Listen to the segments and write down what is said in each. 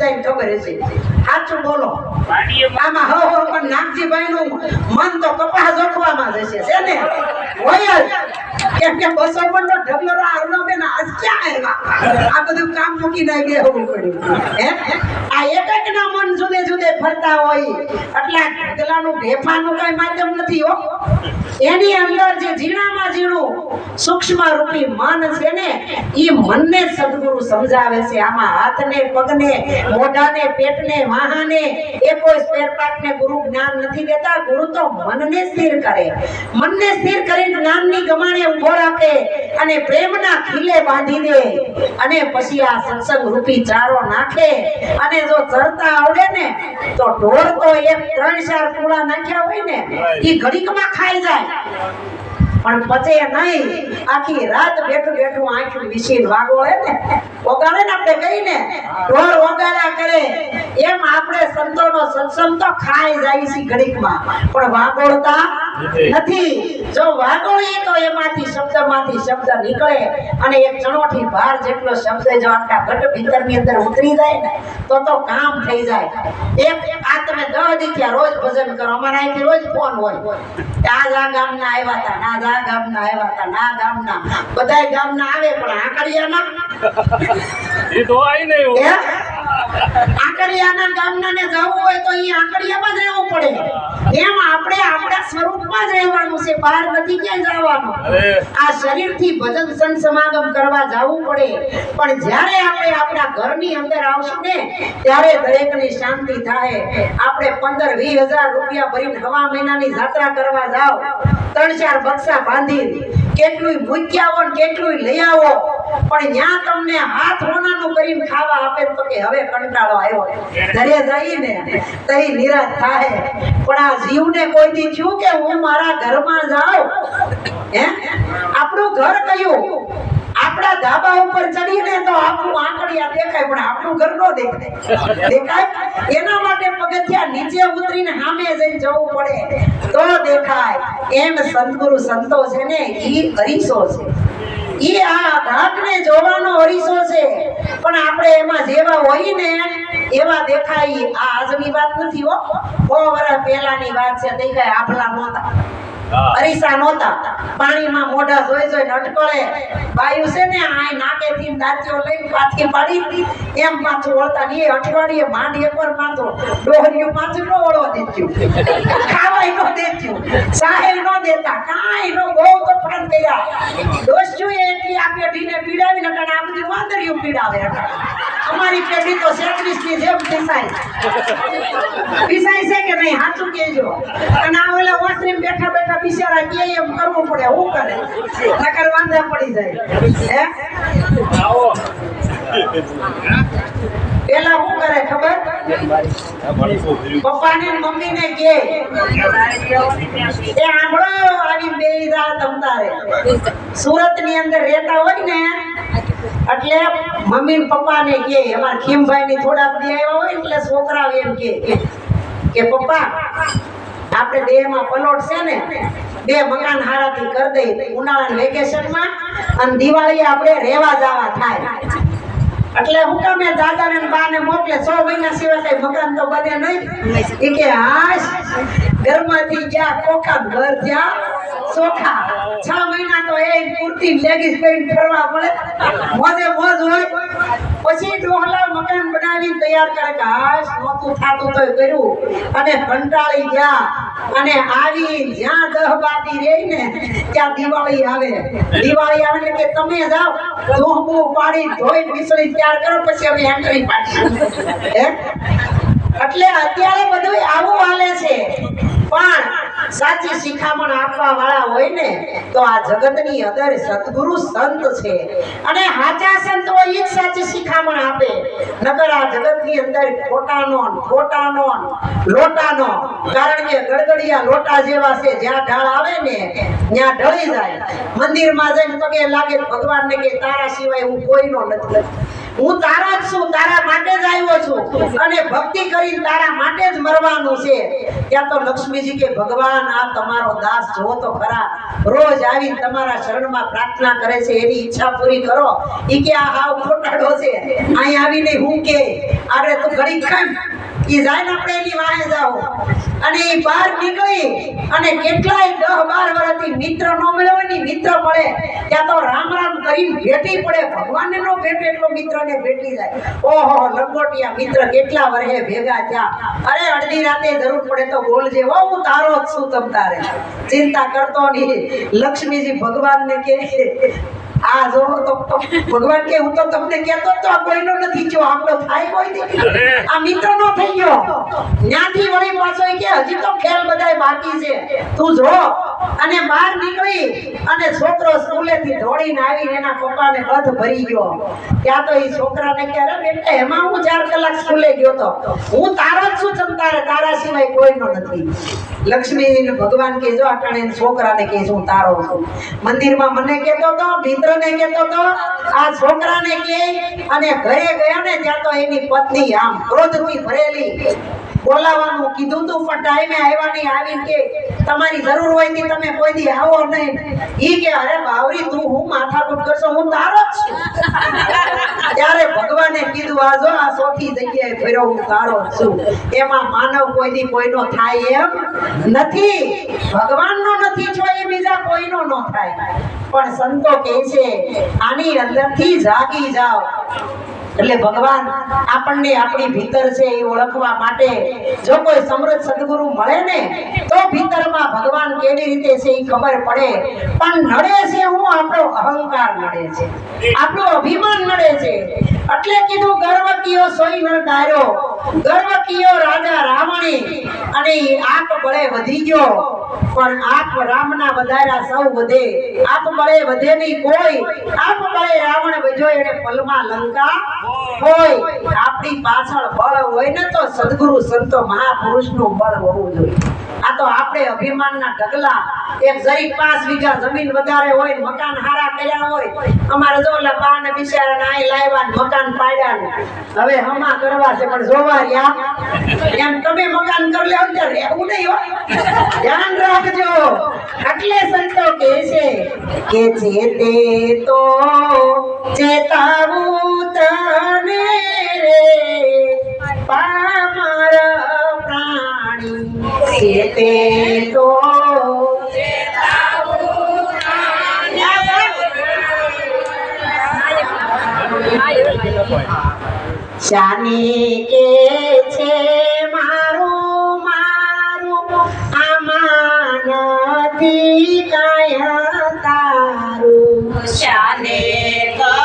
બધાને ખબર હશે સાચું બોલો આમાં હો પણ નાગજીભાઈ નું મન તો કપાસ જોખવામાં જશે છે ને હોય જ કેમ કે 200 નો ઢગલો અરુણાબેન આજ ક્યાં આવ્યા આ બધું કામ મૂકીને બેહવું પડ્યું હે આ એક એક ના મન જુદે જુદે ફરતા હોય એટલે ઢગલાનું ભેફાનું કઈ માધ્યમ નથી હો એની અંદર જે ઝીણામાં ઝીણું સૂક્ષ્મ રૂપી મન છે ને ઈ મનને સદગુરુ સમજાવે છે આમાં હાથને પગને મોઢાને પેટને વાહાને એ કોઈ સ્પેર પાર્ટને ગુરુ જ્ઞાન નથી દેતા ગુરુ તો મનને સ્થિર કરે મનને સ્થિર કરીને જ્ઞાનની ગમાણે ઉભો રાખે અને પ્રેમના ખીલે બાંધી દે અને પછી આ સત્સંગ રૂપી ચારો નાખે અને જો ચરતા આવડે ને તો ઢોર તો એક 3-4 પૂળા નાખ્યા હોય ને ઈ ઘડીકમાં ખાઈ જાય પણ પચે નહીં આખી રાત બેઠું બેઠું આંખું વિસીન વાગોળે ને ઓગાળે ને આપણે કહીને ઢોર ઓગાળ્યા કરે એમ આપણે સંતોનો સત્સંગ તો ખાઈ જાય છે ઘડીકમાં પણ વાગોળતા નથી જો વાગોળીએ તો એમાંથી શબ્દ નીકળે અને એક ચણોઠી ભાર જેટલો શબ્દ જો આખા ઘટ ભીતરની અંદર ઉતરી જાય ને તો કામ થઈ જાય એક આ તમે 10 દીઠિયા રોજ ભજન કરો અમારા અહીંથી રોજ ફોન હોય આ ગામના આવ્યા હતા ના ગામના આવ્યા હતા ના ગામના બધાય ગામના આવે પણ આકડિયાના એ તો આઈ નહીં હો આકડિયાના ગામના ને જવું હોય તો ઈ આકડિયામાં જ રહેવું પડે એમ આપણે આપણા સ્વરૂપમાં જ રહેવાનું છે બહાર નથી ક્યાંય જવાનું આ શરીરથી ભજન સંત સમાગમ કરવા જવું પડે પણ જ્યારે આપણે આપણા ઘરની અંદર આવશું ને ત્યારે દરેકની શાંતિ થાય આપણે 15-20 હજાર રૂપિયા ભરીને હવા મહિનાની જાત્રા કરવા જાવ 3-4 બક્સા બાંધી કેટલું ભૂખ્યા હો કેટલું લઈ આવો પણ ત્યાં તમને હાથ હોનાનું કરીને ખાવા આપે તો કે હવે કંટાળો આવ્યો ઘરે જઈને તઈ નિરાશ થાય પણ આ જીવને કોઈથી થયું કે હું મારા ઘરમાં જાઉં હે આપણું ઘર કયું આપણા ધાબા ઉપર ચડીને તો આપણું આંકડિયા દેખાય પણ આપણું ઘર નો દેખાય એના માટે પગથિયા નીચે ઉતરીને સામે જઈને જવું પડે તો દેખાય એમ સદગુરુ સંતો છે ને ઈ અરીસો છે ઈ આ ઘાટને જોવાનો અરીસો છે પણ આપણે એમાં જેવા હોય ને એવા દેખાય આ આજની વાત નથી હો 100 વર્ષ પહેલાની વાત છે દેખાય આભલા નહોતા અરીસા નહોતા પાણીમાં મોઢા જોઈ અટકળે બાયુ છે ને આ નાકેથી દાંતીઓ લઈને પાછી પાડી એમ પાછું વળતા ને અઠવાડિયે માંડ એકવાર માથો ડોહરિયું પાછું નો વળવા દેત્યું ખાવાય નો દેત્યું સાહેબ નો દેતા કાંઈ નો બહુ તોફાન કર્યા દોષ જોઈએ એટલી આ પેઢીને પીડાવી નકર આ બધી વાંદરિયું પીડાવે અમારી પેઢી તો 37 ની જેમ પીસાય છે કે નહીં સાચું કહેજો અને આ ઓલા ઓસરીમ બેઠા બિચારા કે એમ કરવું પડે હું કરે નકર વાંધા પડી જાય હે આવો પેલા શું કરે ખબર પપ્પાને મમ્મીને કે એ આંબળો આવી બેહી જા તમતારે સુરત ની અંદર રહેતા હોય ને એટલે મમ્મી ને પપ્પાને કે અમાર ખીમભાઈ ની થોડા બધી આવ્યા હોય એટલે છોકરાઓ એમ કે પપ્પા આપણે દેહમાં પલોટ છે ને 2 મકાન હારાથી કરી દઈ ઉનાળાના વેકેશનમાં અને દિવાળી આપણે રહેવા જવા થાય એટલે હું તમે દાદા ને બા ને મોકલે 6 મહિના સિવાય કઈ મકાન તો બને નહીં એ કે હાશ ઘરમાંથી ગયા કોકા ઘર જ્યાં ચોખા 6 મહિના તો એ પૂરતી લેગીસ પહેરીને ફરવા પડે મોજે મોજ હોય પછી ડોહલા મકાન બનાવી તૈયાર કરે કે હાશ નોતું થાતું તો કર્યું અને કંટાળી ગયા અને આવી જ્યાં 10 બાકી રહી ને ત્યાં દિવાળી આવે એટલે કે તમે જાઓ ધોબો પાડી ધોઈ વિસળી તૈયાર કરો પછી અમે એન્ટ્રી પાડીશું એટલે અત્યારે બધું આવું હાલે છે પણ સાચી શિખામણ આપવા વાળા હોય ને તો આ જગતની અંદર સદગુરુ સંત છે અને સાચા સંત હોય ઈ જ સાચી શિખામણ આપે નકર આ જગતની અંદર ખોટાનો લોટાનો કારણ કે ગડગડિયા લોટા જેવા છે જ્યાં ઢાળ આવે ને ત્યાં ઢળી જાય મંદિરમાં જઈને પગે લાગે ભગવાનને કે તારા સિવાય હું કોઈનો નથી હું તારો જ છું તારા માટે જ આવ્યો છું અને ભક્તિ કરી તારા માટે જ મરવાનું છે ત્યાં તો લક્ષ્મીજી કે ભગવાન આ તમારો દાસ જો તો ખરા રોજ આવીને તમારા શરણમાં પ્રાર્થના કરે છે એની ઈચ્છા પૂરી કરો ઈ કે આ હાવ ખોટાડો છે અહીં આવીને હું કે અરે તું સદીખમ ઈ જાય ને આપણે એની વાહે જાવ અને ઈ બહાર નીકળી અને કેટલાય 10-12 વર્ષથી મિત્ર નો મળ્યો હોય ને મિત્ર મળે ત્યાં તો રામ રામ કરીને ભેટી પડે ભગવાનને નો ભેટે એટલો મિત્રને ભેટી જાય ઓહો લંગોટિયા મિત્ર કેટલા વર્ષે ભેગા થયા અરે અડધી રાતે જરૂર પડે તો બોલજે હો હું તારો જ છું તમ તારે ચિંતા કરતો નહીં લક્ષ્મીજી ભગવાનને કહે આ જો તો ભગવાન કે હું તો તમને કહેતો તો આ કોઈનો નથી જો આપણો થાય કોઈ નહીં આ મિત્રનો થઈ ગયો ન્યાથી વળી પાછો કે હજી તો ખેલ બધાય બાકી છે તું જો અને બહાર નીકળી અને છોકરો સ્કૂલેથી દોડીને આવીને એના પપ્પાને કથ ભરી ગયો ત્યાં તો એ છોકરાને કહે અરે બેટા એમાં હું 4 કલાક સ્કૂલે ગયો તો હું તારો જ છું ચમતારે તારા સિવાય કોઈનો નથી લક્ષ્મીજીને ભગવાન કે જો અટાણે છોકરાને કે હું તારો છું મંદિરમાં મને કહેતો તો મિત્રને કહેતો તો આ છોકરાને કે અને ઘરે ગયા ને ત્યાં તો એની પત્ની આમ ક્રોધથી ભરેલી બોલાવાનું કીધું તું પણ ટાઈમે આવ્યા નહીં આવીને કે તમારી જરૂર હોય તો તમે કોઈ દી આવો નહીં ઈ કે અરે બાવરી તું હું માથાકૂટ કરશો હું તારો જ છું ત્યારે ભગવાને કીધું આ જો આ સોથી જગ્યાએ ફેરો હું તારો જ છું એમાં માનવ કોઈ દી કોઈનો થાય એમ નથી ભગવાનનો નથી છો એ બીજા કોઈનો ન થાય પણ સંતો કહે છે આની અંદરથી જાગી જાઓ એટલે ભગવાન આપણને આપણી ભીતર છે એ ઓળખવા માટે જો કોઈ સમૃદ્ધ સદગુરુ મળે ને તો ભીતરમાં ભગવાન કેવી રીતે છે એ ખબર પડે પણ નડે છે હું આપણો અહંકાર નડે છે આપણો અભિમાન નડે છે એટલે કીધું ગર્વ કિયો સોઈ નર ડાર્યો ગર્વ કિયો રાજા રાવણે અને આપ બળે વધી ગયો પણ આપ રામના વધાર્યા સૌ વધે આપ બળે વધે નહીં કોઈ આપ બળે રાવણ વધ્યો એને પલમાં લંકા હોય આપણી પાછળ બળ હોય ને તો સદગુરુ સંતો મહાપુરુષનું બળ હોવું જોઈએ આ તો આપણે અભિમાનના ઢગલા એક જરીક 5 વીઘા જમીન વધારે હોય મકાન હારા કર્યા હોય અમારે જો ઓલા બા ને બિચારાને આય લાવ્યા ને મકાન પાડ્યા હવે હમા કરવા છે પણ જોવા રહ્યા એમ તમે મકાન કરી લે અંદર રહેવું નહીં હો ધ્યાન રાખજો એટલે સંતો કહે છે કે જેતે તો ચેતાવું તને રે પામર પ્રાણી જેતે તો જાને કે છે મારું મારું આમાં નથી કાંઈ તારું શાને કહે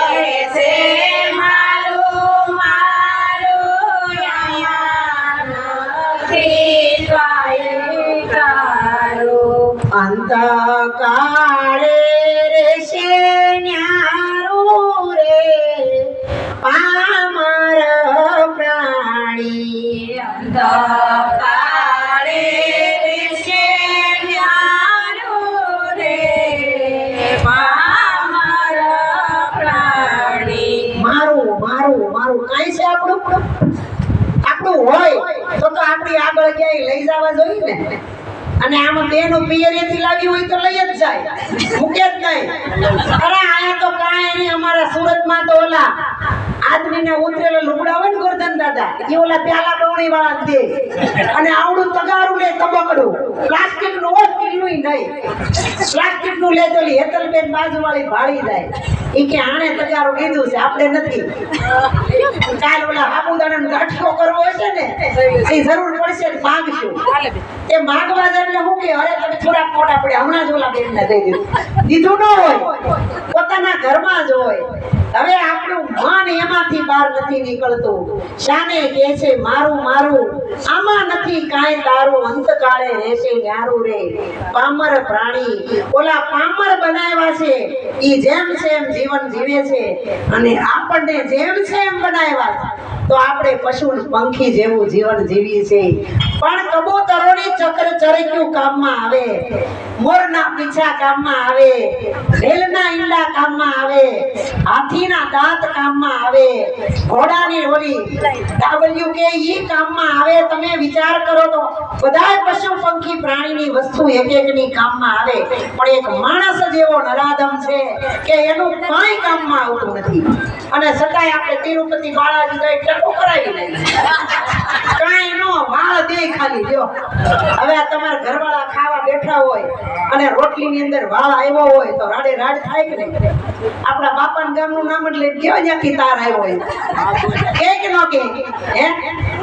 છે મારું મારું અહીંયા નથી કાંઈ તારું અંતકાળે રહેશે ન્યારું રે પામર પ્રાણી અંધકારે રહેશે ન્યારું રે પામર પ્રાણી મારું મારું મારું કાંઈ છે આપણું હોય તો આપણી આગળ ક્યાંય લઈ જવા જોઈએ ને અને આમાં બેનો પિયરેથી લાવી હોય તો લઈ જ જાય મૂકે જ નહીં અરે આયા તો કાંઈ નહીં અમારા સુરતમાં તો ઓલા આદમીને ઉતરેલા લુગડા હોય ને ગોરધન દાદા એ ઓલા પ્યાલા ડોણી વાળા દે અને આવડું તગારું લે તબકડું પ્લાસ્ટિક નું ઓસ્ટિકનું નહીં પ્લાસ્ટિક નું લે તો હેતલબેન બાજુ વાળી ભાળી જાય એ કે આણે તગારું લીધું છે આપણે નથી કાલ ઓલા સાબુદાણાનો ગાંઠિયો કરવો હશે ને એ જરૂર પડશે માગશું એ માગવા જાય એટલે હું કે અરે તમે થોડા મોટા પડે હમણાં જ ઓલા બેનને દઈ દીધું ન હોય પોતાના ઘરમાં જ હોય હવે આપણું મન એમાંથી બહાર નથી નીકળતું શાને કહે છે મારું મારું આમાં નથી કાંઈ તારું અંતકાળે રહેશે ન્યારું રે પામર પ્રાણી ઓલા પામર બનાવ્યા છે ઈ જેમ છે એમ જીવન જીવે છે અને આપણને જેમ છે એમ બનાવ્યા છે તો આપણે પશુ પંખી જેવું જીવન જીવીએ છીએ પણ કબૂતરોની ચક્ર ચરક્યું કામમાં આવે મોરના પીછા કામમાં આવે રેલના ઈંડા કામમાં આવે હાથીના દાંત કામમાં આવે ઘોડાની ઓલી ડાબલ્યુ કે ઈ કામમાં આવે તમે વિચાર કરો તો બધાય પશુ પંખી પ્રાણીની વસ્તુ એક એકની કામમાં આવે પણ એક માણસ જેવો નરાધમ છે કે એનું કાંઈ કામમાં આવતું નથી અને છતાંય આપણે તિરુપતિ બાલાજી જઈ ટકો કરાવી લઈએ અને રોટલીની અંદર વાળ આવ્યો હોય તો રાડે રાડ થાય કે નહીં? આપણા બાપાના ગામનું નામ એટલે કેવા જ્યાંથી તાર આવ્યો હોય કે ન કે હે?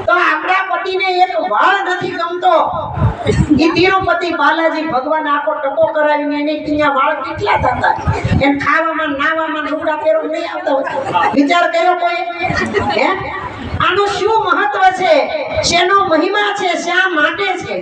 તો આપણા પતિને એક વાળ નથી ગમતો. ઈ તિરુપતિ બાલાજી ભગવાન આખો ટકો કરાવીને એને ત્યાં વાળ કેટલા થતા, એને ખાવામાં નાવામાં લુગડા પહેરવા નહીં આવતા હોય. વિચાર કર્યો કોઈ હે? આનું શું મહત્વ છે, શેનો મહિમા છે, શા માટે છે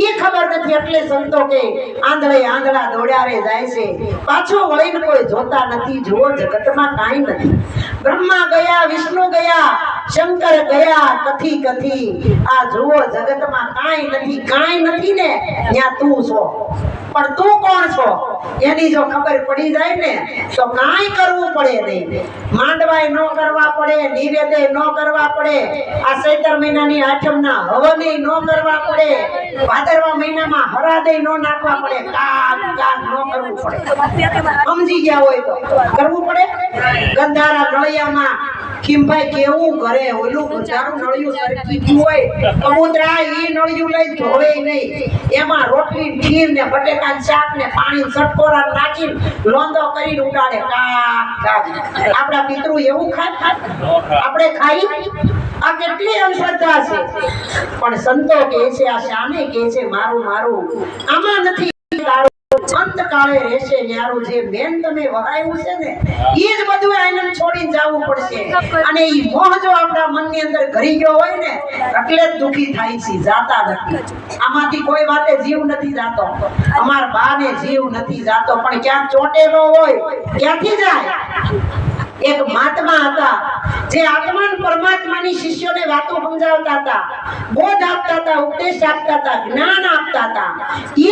એ ખબર નથી. એટલે સંતો કે આંધળે આંધળા દોડ્યારે જાય છે, પાછો વળીને કોઈ જોતા નથી. જુઓ જગતમાં કાંઈ નથી. બ્રહ્મા ગયા, વિષ્ણુ ગયા, શંકર ગયા, કથી કથી. આ જુઓ જગતમાં કાંઈ નથી. કાંઈ નથી ને ત્યાં તું છો, પણ તું કોણ છો એની જો ખબર પડી જાય ને તો કાંઈ કરવું પડે નહીં. માંડવાય ન કરવા પડે, નિવેદે ન કરવા પડે, આ ચૈત્ર મહિનાની આઠમના હવને ન કરવા પડે, ભાદરવા મહિનામાં હરાદે ન નાખવા પડે, કામ કામ ન કરવું પડે. સમજી ગયા હોય તો કરવું પડે. ગંધારા નળિયામાં ખીમભાઈ કેવું કરે, ઓલું બજારું નળિયું સરકી ગયું હોય, કબૂતરા ઈ નળિયું લઈ ધોવે નહીં, એમાં રોટલી ખીર ને બટેકા શાક ને પાણી ચટકોરા નાખીને લોંદો કરીને ઉડાડે. કાક કાક. આપણા પિતૃ એવું ખાય? આપણે ખાઈ? આ કેટલી અંધશ્રદ્ધા છે. પણ સંતો કહે છે, આ શાને કહે છે મારું મારું? આમાં નથી. અંતકાળે રહેશે ન્યારું. જે બેન તમે વહાયું છે ને એ જ બધું આનંદ છોડીને જવું પડશે. અને ઈ મોહ જો આપણા મનની અંદર ઘરી ગયો હોય ને એટલે જ દુખી થાય છે, જાતા નથી. આમાંથી કોઈ વાતે જીવ નથી જાતો. અમાર બાને જીવ નથી જાતો, પણ ક્યાંક ચોટેલો હોય ક્યાંથી જાય? એક મહાત્મા હતા જે આત્મા અને પરમાત્માની શિષ્યોને વાતો સમજાવતા હતા, બોધ આપતા હતા, ઉપદેશ આપતા હતા, જ્ઞાન આપતા હતા.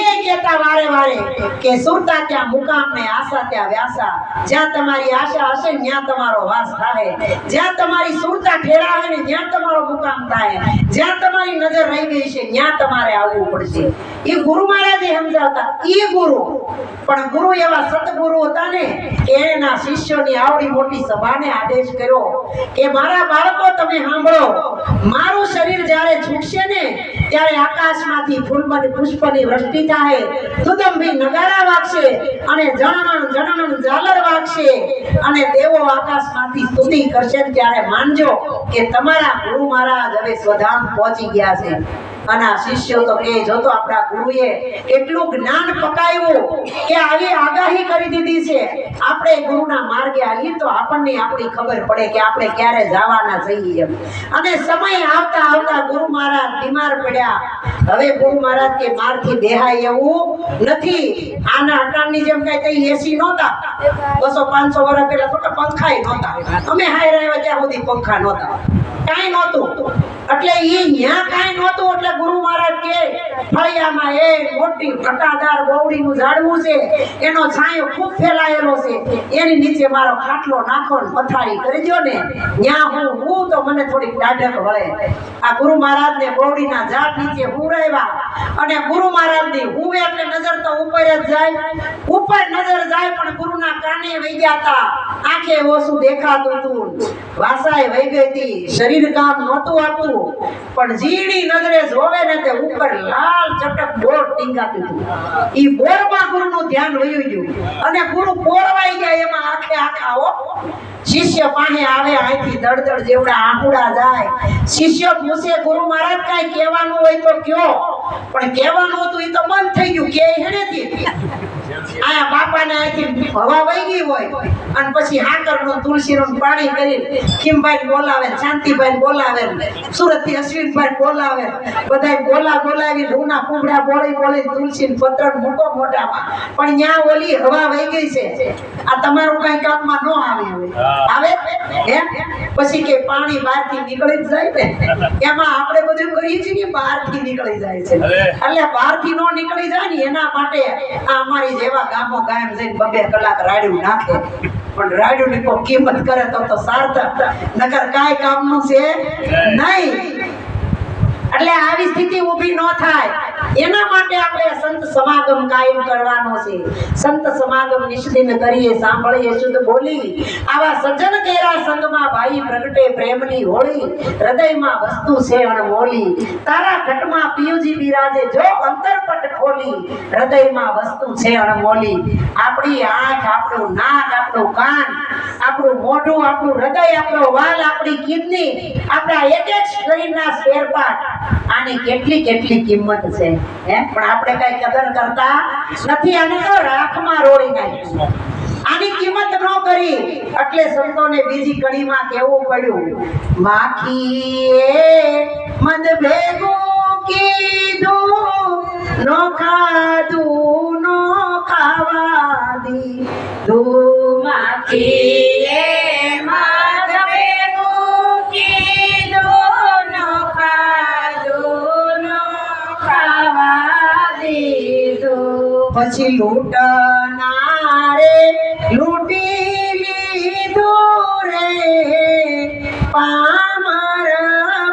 એ કહેતા વારે વારે કે સુરતા ત્યાં મુકામ ને આશા ત્યાં વ્યાસા. જ્યાં તમારી આશા હશે ને ત્યાં તમારો વાસ થાય, જ્યાં તમારી સુરતા ઠેરાવે ને ત્યાં તમારો મુકામ થાય, જ્યાં તમારી નજર રહી ગઈ છે ત્યાં તમારે આવવું પડશે. એ ગુરુ મહારાજે સમજાવતા. એ ગુરુ પણ ગુરુ એવા સતગુરુ હતા ને કે એના શિષ્યોની આવડી મોટી સભાને આદેશ કર્યો કે મારા બાળકો તમે સાંભળો, મારું શરીર જ્યારે છૂટશે ને ત્યારે આકાશમાંથી ફૂલની પુષ્પની વૃષ્ટિ થાય, સુદંભી નગારા વાગશે અને જણણ જણણ ઝાલર વાગશે અને દેવો આકાશમાંથી સ્તુતિ કરશે. ત્યારે માનજો કે તમારા ગુરુ મહારાજ હવે સ્વધામ પહોંચી ગયા છે. અને આ શિષ્યો તો કે જો તો આપણા ગુરુએ એટલું જ્ઞાન પકાવ્યું કે આવી આગાહી કરી દીધી છે. આપણે ગુરુના માર્ગે આવીએ તો આપણને આપણી ખબર પડે કે આપણે ક્યારે જવાના છીએ. અને સમય આવતા આવતા ગુરુ મહારાજ બીમાર પડ્યા. હવે ગુરુ મહારાજ કે મારથી દેહાય એવું નથી. આના અટાણની જેમ કઈ કઈ એસી નહોતા, 200-500 વર્ષ પહેલા તો પંખાય નહોતા. અમે હાય રહ્યા ત્યાં સુધી પંખા નહોતા, કાંઈ નહોતું. એટલે એ ન્યા કાંઈ નહોતું. એટલે ગુરુ મહારાજ કે ફળિયામાં એ મોટી ઘટાદાર બૌડીનું ઝાડવું છે, એનો છાંયો ખૂબ ફેલાયેલો છે, એની નીચે મારો ખાટલો નાખો ને પથારી કરી દો ને, ન્યા હું તો મને થોડીક ડાઢક વળે. આ ગુરુ મહારાજને બૌડીના ઝાડ નીચે હુરાવ્યા. અને ગુરુ મહારાજની હુવે એટલે નજર તો ઉપર જ જાય, ઉપર નજર જાય, પણ ગુરુના કાને વહી ગયા હતા, આંખે ઓછું દેખાતું હતું, વાસાએ વહી ગઈ હતી, શરીર કામ નહોતું આપતું. પણ ઝીણી નજરે જોવે ને તે ઉપર લાલ ચટક બોર ટીંગાતું હતું. ઈ બોરમાં ગુરુનું ધ્યાન વયું ગયું અને ગુરુ પોરવાઈ ગયા એમાં આંખે આખા હો. શિષ્ય પાસે આવે, અહીંથી દળદળ જેવડા આંકડા જાય. શિષ્ય પૂછે ગુરુ મહારાજ કાંઈ કહેવાનું હોય તો કયો, પણ કહેવાનું હતું એ તો બંધ થઈ ગયું. કે હેડેથી આયા બાપાને અહીંથી હવા વહી ગઈ હોય અને પછી હાકરનું તુલસીનું પાણી કરી ખીમભાઈ બોલાવે, શાંતિભાઈ બોલાવે, સુરતથી અશ્વિનભાઈ બોલાવે, બધા બોલાવી રૂના કુંભડા બોળી બોળી તુલસી પત્ર મૂકો મોઢામાં. પણ ન્યા ઓલી હવા વહી ગઈ છે, આ તમારું કઈ કામમાં ન આવે હે. પછી કે પાણી બહારથી નીકળી જ જાય ને, એમાં આપણે બધું કરીએ છીએ ને બહારથી નીકળી જાય છે. એટલે બહારથી ન નીકળી જાય ને એના માટે આ અમારી જેવા ગામો ગામ જઈને 2 કલાક રાડ્યું નાખે. પણ રાડ્યું ની કોઈ કિંમત કરે તો સાર્થક, નકર કાંઈ કામનું છે નહીં. એટલે આવી સ્થિતિ ઊભી ન થાય. એના માટે આપણે સંત સમાગમ કાયમ કરવાનો છે. સંત સમાગમ નિષ્દિન કરીએ, સાંભળીએ શુદ્ધ બોલી. આવા સજ્જન કેરા સંગમાં ભાઈ પ્રગટે પ્રેમની હોળી. હૃદયમાં વસ્તુ છે અણમોલી. તારા ઘટમાં પિયુજી બિરાજે જો અંતરપટ ખોલી. હૃદયમાં વસ્તુ છે અણમોલી. આપણી આંખ, આપણું નાક, આપણું કાન, આપણું મોઢું, આપણું હૃદય, આપણો વાલ, આપણી કિડની, આપણા એક એક શરીરના સ્પેર પાર્ટ, આની કેટલી કેટલી કિંમત છે પણ આપણે કઈ કદર કરતા નથી. આને તો રાખમાં રોડી નાખ્યું, આની કિંમત ન કરી. એટલે સંતોને બીજી કડીમાં કહેવું પડ્યું, માખીએ મદ ભેગું કીધું, નો ખાધું નો ખાવા દીધું. માખીએ મદ ભેગું કીધું, નો ખાધું નો ખાવા દીધું. પછી લૂંટનારે લૂંટી લીધું રે પામર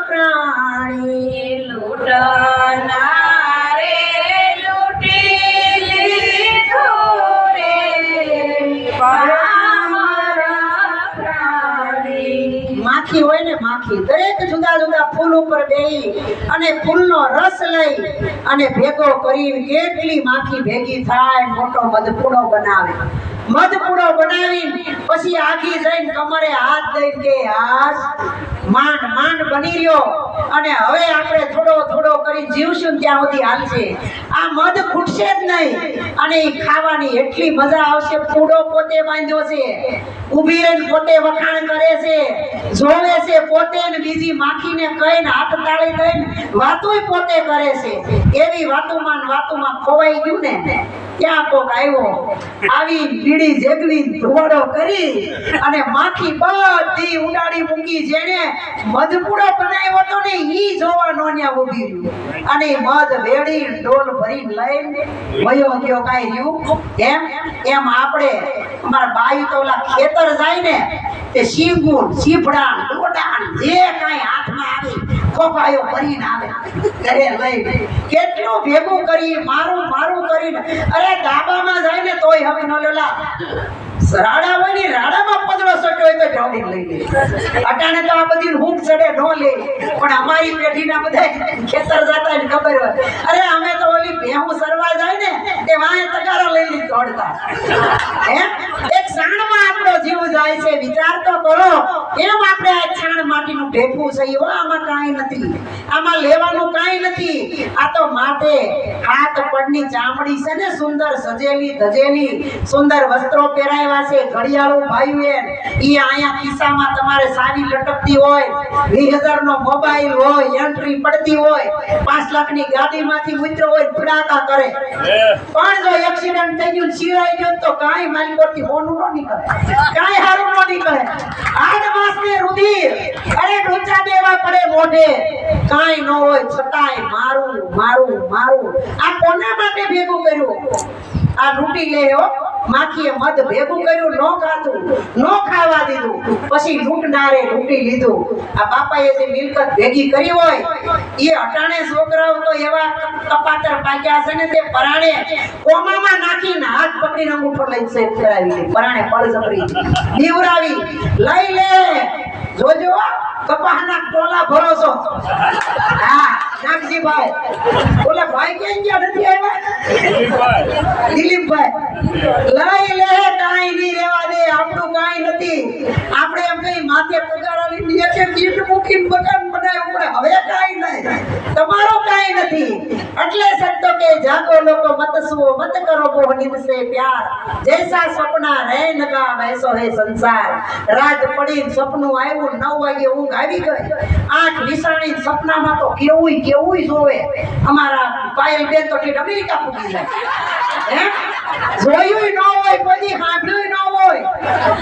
પ્રાણી. લૂંટનારે લૂંટી લીધું રે પામર પ્રાણી. માખી હોય ને, માખી દરેક જુદા જુદા ફૂલ ઉપર બેહી અને ફૂલનો રસ લઈ અને ભેગો કરીને કેટલી માખી ભેગી થાય, મોટો મધપૂડો બનાવે. મધપૂડો બનાવી પછી આગી જઈને કમરે હાથ દઈને કે હાથ માંડ માંડ બની રહ્યો અને હવે આપણે થોડો થોડો કરી જીવશું ત્યાં સુધી હાલશે. આ મધ ખૂટશે જ નહીં અને એ ખાવાની એટલી મજા આવશે. પૂડો પોતે બાંધ્યો છે, ઊભી રહીને પોતે વખાણ કરે છે, જોવે છે પોતે ને બીજી માખીને કહીને હાથ તાળી દઈને વાતોય પોતે કરે છે. એવી વાતોમાં ખોવાઈ ગયું ને ત્યાં કોક આવ્યો, આવી બીડી જેગવી ધોડો કરી અને માખી બધી ઉડાડી મૂકી. જેને મધપૂડો બનાવ્યો હતો ને ઈ જોવા નોન્યા ઊભી રહ્યું અને મધ વેડી ડોલ ભરીને લઈને વયો ગયો. કાંઈ રહ્યું એમ આપણે અમારા બાઈ તો ઓલા ખેતર જાય ને તે શીંગુણ, સીફડાણ, ડોડાણ જે કાંઈ હાથમાં આવે ખોપાયો ભરીને આવે ઘરે લઈને કેટલું ભેગું કરી મારું મારું કરીને. અરે ધાબામાં જાય ને તોય હવે નો લેલા રાડા હોય ને રાડામાં પદરો સટ્યો હોય તો ઢોળી લઈ લે. અટાણે તો આ બધી હૂંફ ચડે નો લે પણ અમારી પેઢીના બધા ખેતર જતા ને ખબર હોય. અરે અમે તો ઓલી ભેહું સરવા જાય ને તે વાંહે તગારો લઈ લઈ દોડતા. એક સાણમાં આપણો જીવ જાય છે, વિચાર તો કરો. એમ આપણે આ છાણ માટીનું ઢેફું છે, આમાં કાંઈ નથી, આમાં લેવાનું કાંઈ નથી. આ તો માથે હાથ પડની ચામડી છે ને સુંદર સજેલી ધજેલી, સુંદર વસ્ત્રો પહેરાવ્યા છે, ઘડિયાળો ભાઈઓએ ઈ અહીંયા ખિસ્સામાં તમારે સાવી લટકતી હોય, 20,000 નો મોબાઈલ હોય, એન્ટ્રી પડતી હોય, 5 લાખની ગાડીમાંથી ઉતરો હોય ફડાકા કરે. પણ જો એક્સિડન્ટ થઈ ગયું ચીરાઈ ગયો તો કાંઈ માલિકોથી હોનું ન નીકળે, કાંઈ હારું ન નીકળે. 8 માસને રુધિર અરે ડોચા દેવા પડે મોઢે, કાંઈ ન હોય છતાંય મારું મારું મારું. આ કોના માટે ભેગું કર્યું? આ લૂંટી લે હો. માખીએ મધ ભેગું કર્યું, નો ખાધું નો ખાવા દીધું, પછી લૂંટનારે લૂંટી લીધું. આ બાપાએ જે મિલકત ભેગી કરી હોય એ અટાણે છોકરાઓ તો એવા કપાતર પાક્યા છે ને તે પરાણે કોમામાં નાખીને હાથ પકડીને અંગૂઠો લઈને સેટ કરાવી લે. પરાણે પળ જબરી દીવરાવી લઈ લે. જોજો કપાહના ટોલા ભરોસો. હા નાગજીભાઈ ઓલા ભાઈ કેમ ગયા નથી આવ્યા? દિલીપભાઈ લઈ લે, કાંઈ નહીં રહેવા દે, આપણું કાંઈ નથી. આપણે એમ કઈ માથે પગાર લીધી એક એક ઈટ મૂકીને મકાન બનાવ્યું પડે, હવે કાંઈ નહીં, તમારો કાંઈ નથી. એટલે સંતો કે જાગો લોકો મત સુઓ મત કરો વો નિમસે પ્યાર, જૈસા સપના રહે નકા વૈસો હે સંસાર. રાત પડી સપનું આવ્યું, 9 વાગે ઊંઘ આવી ગઈ, આંખ વિસાણી સપનામાં તો કેવું કેવું જોવે. અમારા પાયલ બેન તો અમેરિકા પૂકી જાય. જોયું ન હોય, કોઈ સાંભળ્યું ન હોય,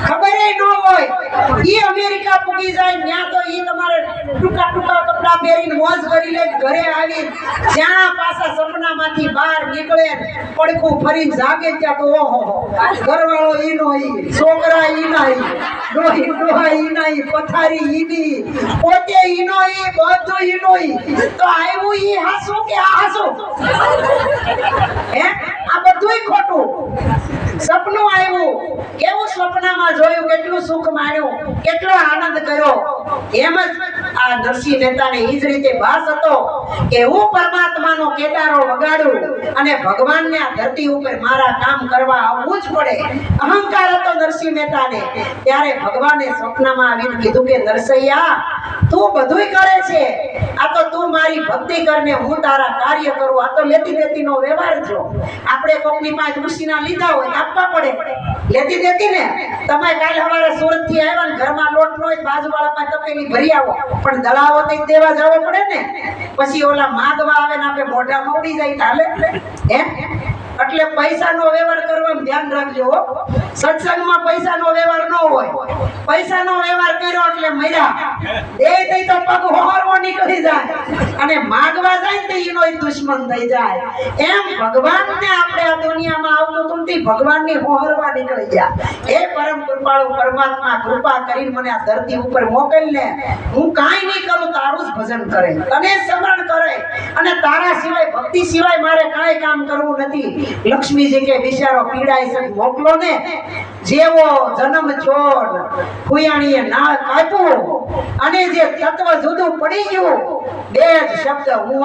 ખબર ન હોય ઈ અમેરિકા પૂગી જાય ત્યાં તો ઈ તમારે ટૂંકા ટૂંકા કપડા પહેરીને મોજ કરી લે ઘરે આવી જ્યાં પાછા સપનામાંથી બહાર નીકળે પડખું ફરીને જાગે ત્યાં તો ઓહો ઘરવાળો ઈ નો ઈ છોકરા ઈ ના ઈ ડોહી ડોહા ઈ ના ઈ પથારી ઈ ની પોતે ઈ નો ઈ બધું ઈ નો ઈ તો આવ્યું ઈ હાસું કે આ હાસું હે આ બધુંય ખોટું સપનું આવ્યું કેવું સપનામાં જોયું કેટલું સુખ માણ્યું કેટલો આનંદ કર્યો એમ જ આ નરસિંહ મહેતાને ઈ જ રીતે ભાસ હતો કે હું પરમાત્માનો કેદારો વગાડું અને ભગવાનને આ ધરતી ઉપર મારા કામ કરવા આવવું જ પડે અહંકાર હતો નરસિંહ મહેતાને ત્યારે ભગવાને સપનામાં આવીને કીધું કે નરસૈયા તું બધુંય કરે છે આ તો તું મારી ભક્તિ કરને હું તારા કાર્ય કરું આ તો લેતી દેતીનો વ્યવહાર છો આપણે કોકની પાસે ઋષિના લીધા હોય તો આપવા પડે લેતી દેતી ને તમે કાલ સવારે સુરત થી આવ્યા ને ઘરમાં લોટ નો હોય બાજુવાળા પાસે તપેલી ભરી આવો પણ દળાવો તો દેવા જવો પડે ને પછી ઓલા માગવા આવે ને આપણે મોઢા મોડી જાય તો હાલે હે એટલે પૈસાનો વ્યવહાર કરવાનું ધ્યાન રાખજો સત્સંગમાં પૈસાનો વ્યવહાર ન હોય પૈસાનો વ્યવહાર કર્યો એટલે મર્યા દે તઈ તો પગ હોરવો નીકળી જાય અને માગવા જાય ને એનો દુશ્મન થઈ જાય એમ ભગવાનને આપણે આ દુનિયામાં આવતું હતું તે ભગવાનની હોરવા નીકળી ગયા હે પરમ કૃપાળુ પરમાત્મા કૃપા કરીને મને આ ધરતી ઉપર મોકલને હું કાંઈ નહીં કરું તારું જ ભજન કરે તને સ્મરણ કરે અને તારા સિવાય ભક્તિ સિવાય મારે કાંઈ કામ કરવું નથી લક્ષ્મીજી કે બિચારો પીડાય છે મોકલો ને જેવો જન્મ છોડ કુયાણીએ નાળ કાપ્યું અને જે તત્વ જુદું પડી ગયું બે જ શબ્દ હું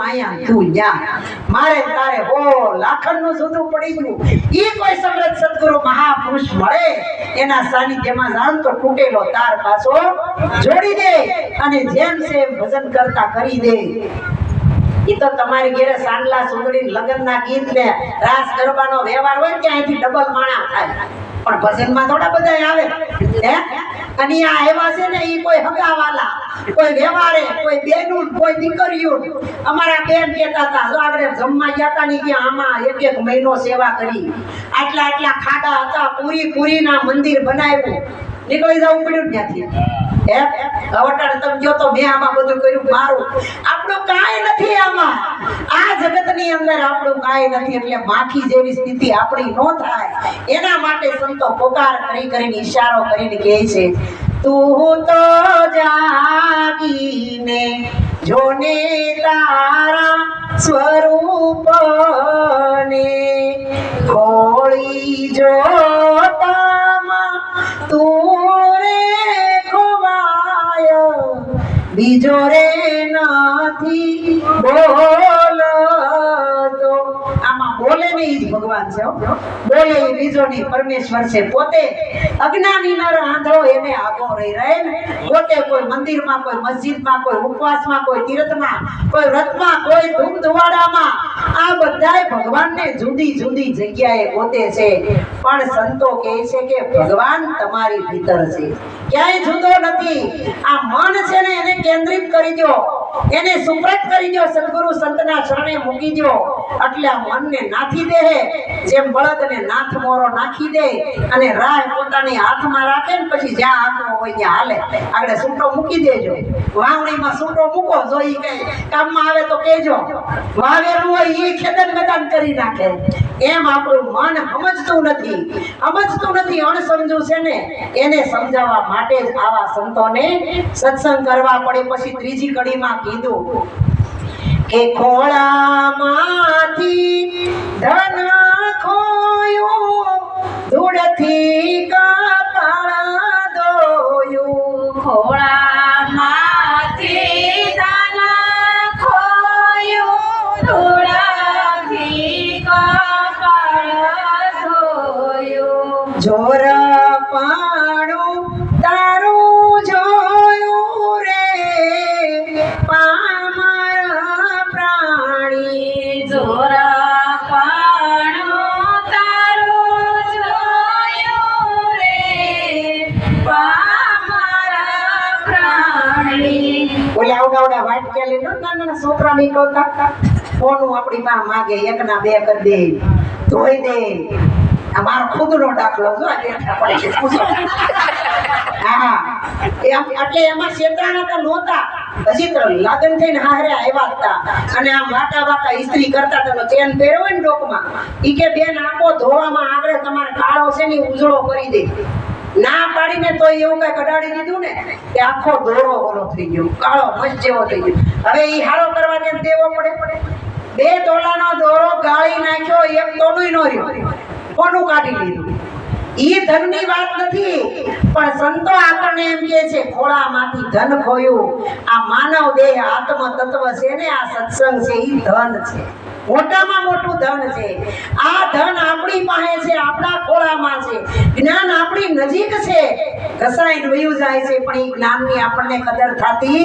આયા તું યા મારે તારે હો લાખણનું જુદું પડી ગયું ઈ કોઈ સમૃદ્ધ સદગુરુ મહાપુરુષ મળે એના સાનિધ્યમાં જાણ તો તૂટેલો તાર પાછો જોડી દે અને જેમ છે ભજન કરતા કરી દે ઈ તો તમારી ઘરે સાંડલા સુંદરી લગ્નના ગીત ને રાસ ગરબાનો વ્યવહાર હોય ત્યાંથી ડબલ માણા થાય પણ ભજનમાં થોડા બધા આવે હે અને આ એવા છે ને ઈ કોઈ હગાવાલા કોઈ વ્યવહારે કોઈ બેનું કોઈ દીકરીયું અમારા બેન કહેતા હતા જો આગળ જમવા ગયા હતા ની કે આમાં એક મહિનો સેવા કરી આટલા ખાડા હતા પૂરીના મંદિર બનાવ્યું નીકળી જવું પડ્યું ત્યાંથી હે અવટાર તમે જો તો મેં આમાં બધું કર્યું મારું આપણું કાંઈ નથી આમાં આ જગતની અંદર આપણું કાંઈ નથી એટલે માખી જેવી સ્થિતિ આપણી ન થાય એના માટે સંતો પોકાર કરીને ઈશારો કરીને કહે છે તું તો જાગીને જોને તારા સ્વરૂપને ખોળી જોતામાં તું રે ખોવાય બીજો રે નથી બોલતો આમાં બોલે નહીં જ ભગવાન છે બોલે એ બીજો નહીં પરમેશ્વર છે પોતે અજ્ઞાની નર આંધળો એને આગો રહી રહે ને પોતે કોઈ મંદિરમાં કોઈ મસ્જિદમાં કોઈ ઉપવાસમાં કોઈ તીર્થમાં કોઈ વ્રતમાં કોઈ ધૂમ ધુવાડામાં આ બધાય ભગવાનને જુદી જુદી જગ્યાએ પોતે છે પણ સંતો કહે છે કે ભગવાન તમારી ભીતર છે ક્યાંય જુદો નથી આ મન છે ને એને કેન્દ્રિત કરી દો એને સુપ્રત કરી દો સદગુરુ સંતના ચરણે મૂકી દો એટલે આ મનને નાથી દે જેમ બળદને નાથ મોરો નાખી દે અને રાહ પોતાની હાથમાં રાખે ને પછી જ્યાં આંકડો હોય ત્યાં હાલે આગળ સૂટો મૂકી દેજો વાવણીમાં સૂટો મૂકો જો ઈ કઈ કામમાં આવે તો કહેજો વાવેલું હોય ઈ ખેતર મેદાન કરી નાખે એમ આપણું મન સમજતું નથી અણસમજુ છે ને એને સમજાવવા માટે જ આવા સંતોને સત્સંગ કરવા પડે પછી ત્રીજી કડીમાં કીધું કે ખોળામાંથી ધન ખોયું ધૂળથી કપાળ ધોયું ખોળામાંથી ધન ખોયું ધૂળથી કપાળ ધોયું જોર પાણું તારું જોયું રે પામર પ્રાણી જોરા પાણું તારું જોયું રે પામરા પ્રાણી ઓલા આવડા વાટક્યા લઈને નાના છોકરા નીકળતા કોનું આપણી માં માગે એકના બે કરી દે ધોઈ દે આ મારો ખુદનો દાખલો જો આ બેઠા પડે છે પૂછો. હા એટલે એમાં છેતરાણા તો નહોતા, હજી તો લગ્ન થઈને હારે આવ્યા હતા અને આમ વાટા વાટા ઇસ્ત્રી કરતા તો ચેન પહેર્યો હોય ને ડોકમાં, ઈ કે બેન આપો ધોવામાં આગળ તમારે કાળો છે ને ઉજળો કરી દે. ના પાડીને તો એવું કઈ કઢાડી દીધું ને કે આખો દોરો ઓલો થઈ ગયો, કાળો મસ્ત જેવો થઈ ગયો. હવે ઈ હારો કરવા દે દેવો પડે. 2 તોલાનો દોરો ગાળી નાખ્યો, 1 તોલું નો રહ્યો, કોનું કાઢી લીધું. ઈ ધનની વાત નથી, પણ સંતો આપણને એમ કહે છે ખોળામાંથી ધન ખોયું. આ માનવ દેહ આત્મ તત્વ છે ને, આ સત્સંગ છે, ઈ ધન છે, મોટામાં મોટું ધન છે. આ ધન આપણી પાસે છે, આપણા ખોળામાં છે. જ્ઞાન આપણી નજીક છે, ઘસાઈને વયું જાય છે, પણ એ જ્ઞાનની આપણને કદર થતી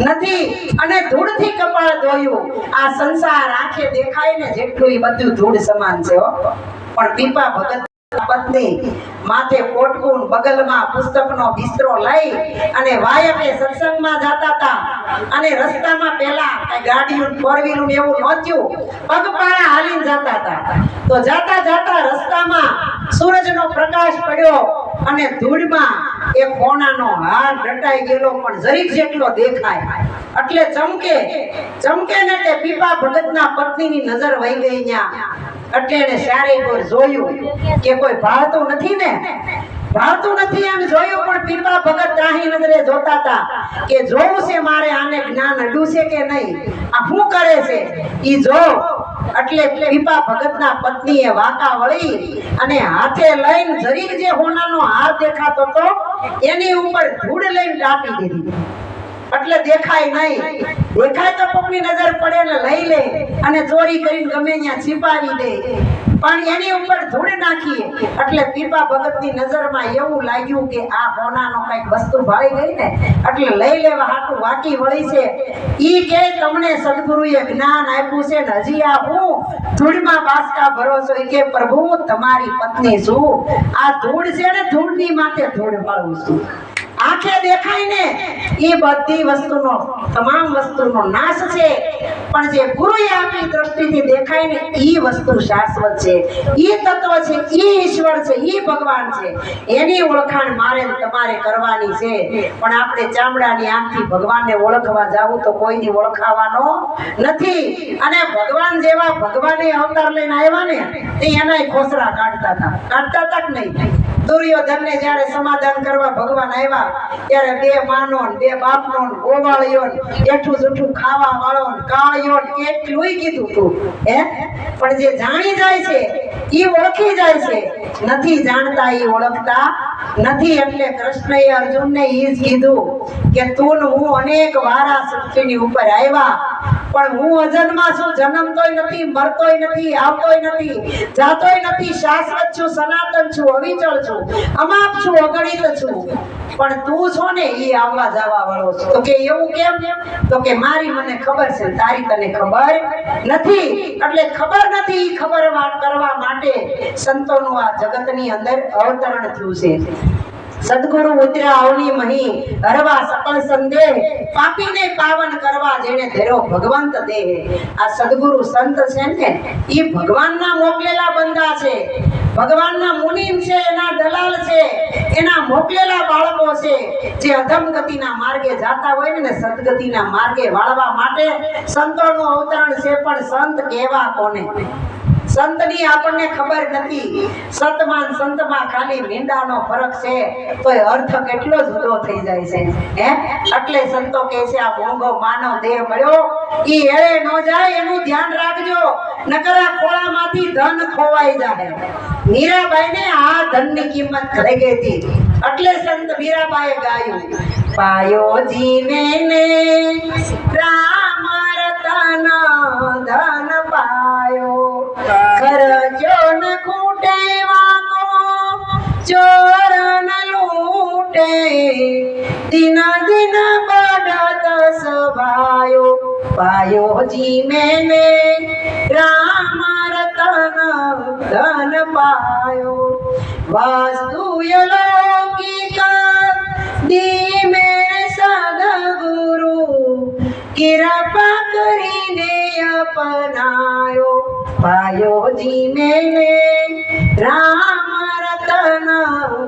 નથી. અને ધૂળથી કપાળ ધોયું. આ સંસાર આંખે દેખાય ને જેટલું એ બધું ધૂળ સમાન છે હો. પણ પીપા ભગત પત્ની માથે પોટકું, બગલમાં પુસ્તકનો બિસ્તરો લઈ અને વાયકે સત્સંગમાં જતા હતા. અને રસ્તામાં પેલા ગાડીઓ 4-વ્હીલર એવું નહોતું, પગપાળા હાલીને જતા હતા. તો જાતા જાતા રસ્તામાં સૂરજનો પ્રકાશ પડ્યો અને ધૂળમાં એક કોનાનો હાર ડટાઈ ગયેલો પણ જરીક જેટલો દેખાય એટલે ચમકે ને એટલે પીપા ભગતના પત્નીની નજર વહી ગઈ ત્યાં. એટલે એને સારે કોઈ જોયું કે કોઈ ભાળતું નથી ને, ભાળતું નથી એમ જોયું, પણ પીપા ભગત ત્રાહી નજરે જોતા હતા કે જોવું છે મારે આને જ્ઞાન અડ્યું છે કે નહીં, આ શું કરે છે ઈ જો. એટલે પીપા ભગતના પત્નીએ વાંકા વળી અને હાથે લઈને જરીક જે હોનાનો હાર દેખાતો હતો એની ઉપર ધૂળ લઈને ડાપી દીધી. એટલે દેખાય નહીં, દેખાય તો કોકની નજર પડે ને લઈ લે અને ચોરી કરીને ગમે ત્યાં छिपाવી દે, પણ એની ઉપર ધૂળ નાખી. એટલે પીપા ભગતની નજરમાં એવું લાગ્યું કે આ હોનાનો કઈક વસ્તુ ભાળી ગઈ ને, એટલે લઈ લેવા હાટું વાકી વળી છે. ઈ કે તમને સદગુરુએ જ્ઞાન આપ્યું છે ને હજી આ હું ધૂળમાં બાસકા ભરો છો. ઈ કે પ્રભુ તમારી પત્ની છું, આ ધૂળ છે ને ધૂળની માથે ધૂળ વાળું છું. આંખે દેખાય ને એ બધી વસ્તુનો, તમામ વસ્તુનો નાશ છે, પણ જે ગુરુએ આપણી દ્રષ્ટિથી દેખાય ને એ વસ્તુ શાશ્વત છે, એ તત્વ છે, એ ઈશ્વર છે, એ ભગવાન છે. એની ઓળખાણ મારે તમારે કરવાની છે. પણ આપણે ચામડાની આંખથી ભગવાનને ઓળખવા જાવું તો કોઈની ઓળખાવાનો નથી. અને ભગવાન જેવા ભગવાને અવતાર લઈને આવ્યા ને તે એનાય ખોસરા કાઢતા હતા કે નહીં. દુર્યોધનને જ્યારે સમાધાન કરવા ભગવાન આવ્યા ત્યારે 2 માનો ને 2 બાપનો ને ગોવાળિયો ને એઠું જૂઠું ખાવા વાળો ને કાળિયો ને એટલું કીધું તું હે. પણ જે જાણી જાય છે ઈ ઓળખી જાય છે, નથી જાણતા ઈ ઓળખતા નથી. એટલે કૃષ્ણએ અર્જુનને ઈ જ કીધું કે તું ને હું અનેક વારા સૃષ્ટિની ઉપર આવ્યા, પણ હું અજન્મા છું, જન્મતોય નથી, મરતોય નથી, આવતોય નથી, જાતોય નથી, શાશ્વત છું, સનાતન છું, અવિચળ છું, અમાપ છું, અગણિત છું. પણ તું છો ને ઈ આવવા જવા વાળો છે. તો કે એવું કેમ? તો કે મારી મને ખબર છે, તારી તને ખબર નથી. એટલે ખબર નથી, ખબર કરવા માટે સંતોનું આ જગતની અંદર અવતરણ થયું છે. સદગુરુ ઉતર્યા અવની મહી, હરવા સકલ સંદેહ, પાપીને પાવન કરવા જેને ધર્યો ભગવંત દેહ. આ સદગુરુ સંત છે ને ઈ ભગવાનના મોકલેલા બંદા છે, ભગવાનના મુનિમ છે, એના દલાલ છે, એના મોકલેલા બાળકો છે, જે અધમ ગતિના માર્ગે જાતા હોય ને સદગતિના માર્ગે વાળવા માટે સંતોનું અવતરણ છે. પણ સંત કેવા કોને? સંતની આપણને ખબર નથી. સતમાન સંતમાં ખાલી મીંડાનો ફરક છે, તોય અર્થ કેટલો જુદો થઈ જાય છે હે. એટલે સંતો કહે છે આ મોંઘો માનવ દેહ મળ્યો ઈ એળે ન જાય, એનું ધ્યાન રાખજો, નકર આ ખોળામાંથી ધન ખોવાઈ જાય. મીરાબાઈને આ ધનની કિંમત થઈ ગઈ હતી. એટલે સંત મીરાબાઈએ ગાયું, પાયો જીવેને રામ રતન ધન પાયો, ખર્ચો ન ખૂટે વાગો ચોર ન લૂટે, દિન દિન બઢત સભાયો. પાયો જીવેને રામ રતન ધન પાયો, વાસ્તુ લૌકિક ધીમે સદગુરુ, કૃપા કરીને અપનાયો. પાયોજી મેને રામ રતન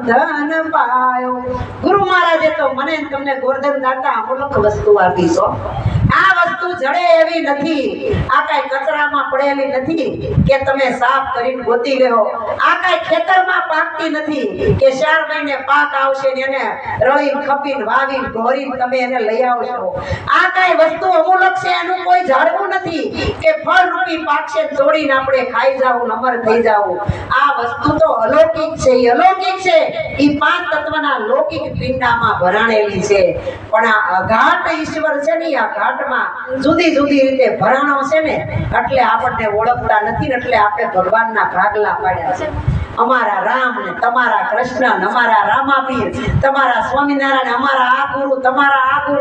ધન પાયો. ગુરુ મહારાજે તો મને ને તમને ગોરધન દાતા અમુલક વસ્તુ આપી છો. આ વસ્તુ જડે એવી નથી, આ કાંઈ કચરામાં પડેલી નથી કે તમે સાફ કરીને ગોતી લેવો. આ કાંઈ ખેતરમાં પાકતી નથી કે 4 મહિને પાક આવશે ને એને રળીને ખપીને વાવીને ઢોરીને તમે એને લઈ આવશો. આ કાંઈ વસ્તુ અમુલક છે, એનું કોઈ ઝાડવું નથી કે ફળ રૂપી પાકશે તોડીને આપણે ખાઈ જાવું અમર થઈ જાવું. આ વસ્તુ તો અલૌકિક છે, ઈ અલૌકિક છે, ઈ 5 તત્વના લૌકિક પિંડામાં ભરાણેલી છે. પણ આ અઘાટ ઈશ્વર છે ને, આ ઘાટમાં જુદી જુદી રીતે ભરાણો છે ને, એટલે આપણને ઓળખતા નથી ને, એટલે આપણે ભગવાનના ભાગલા પાડ્યા છે. અમારા રામ ને તમારા કૃષ્ણ, અમારા રામાપીર, તમારા સ્વામિનારાયણ, અમારા આ ગુરુ, તમારા આ ગુરુ.